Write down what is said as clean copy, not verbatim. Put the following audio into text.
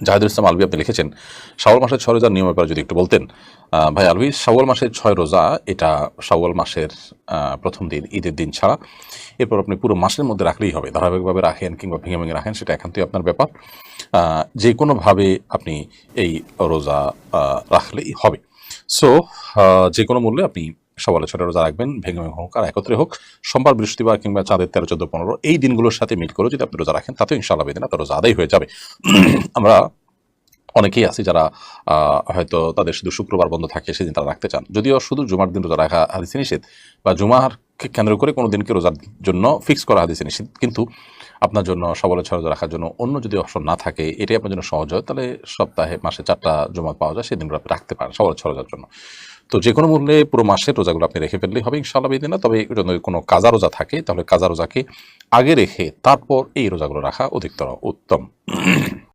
জাহিদুল ইসলাম আলভী আপনি লিখেছেন, শাওয়াল মাসের 6 রোজার নিয়মের ব্যাপারে যদি একটু বলতেন। ভাই আলভী, শাওয়াল মাসের 6 রোজা এটা শাওয়াল মাসের প্রথম দিন, ঈদের দিন ছাড়া এরপর আপনি পুরো মাসের মধ্যে রাখলেই হবে। ধারাবাহিকভাবে রাখেন কিংবা ভেঙে ভেঙে রাখেন, সেটা একান্তই আপনার ব্যাপার। যে কোনোভাবে আপনি এই রোজা রাখলেই হবে। সো যে কোনো মূল্যে আপনি শাওয়ালের 6টা রোজা রাখবেন, ভেঙে ভেঙে হোক আর একত্রে হোক, সোমবার, বৃহস্পতিবার কিংবা চাঁদের 13, 14, 15 এই দিনগুলোর সাথে মিল করে যদি আপনি রোজা রাখেন, তাতেও ইনশাআল্লাহ বেদিন আপনার রোজা আদায় হয়ে যাবে। আমরা অনেকেই আছি যারা হয়তো তাদের শুধু শুক্রবার বন্ধ থাকে, সেদিন তারা রাখতে চান। যদিও শুধু জুমার দিন রোজা রাখা হাদিসে নিষেধ, বা জুমারকে কেন্দ্র করে কোনো দিনকে রোজার জন্য ফিক্স করা হাদিসে নিষেধ, কিন্তু আপনার জন্য শাওয়ালের 6 রোজা রাখার জন্য অন্য যদি অপশন না থাকে, এটাই আপনার জন্য সহজ হয়, তাহলে সপ্তাহে মাসে 4টা জুমা পাওয়া যায়, সেদিনগুলো আপনি রাখতে পারেন শাওয়ালের 6 রোজার জন্য। তো যে কোনো মূল্যে পুরো মাসের রোজাগুলো আপনি রেখে ফেললেই হবে ইনশাআল্লাহ বিদিনা। তবে যদি কোনো কাজা রোজা থাকে, তাহলে কাজা রোজাকে আগে রেখে তারপর এই রোজাগুলো রাখা অধিকতর উত্তম।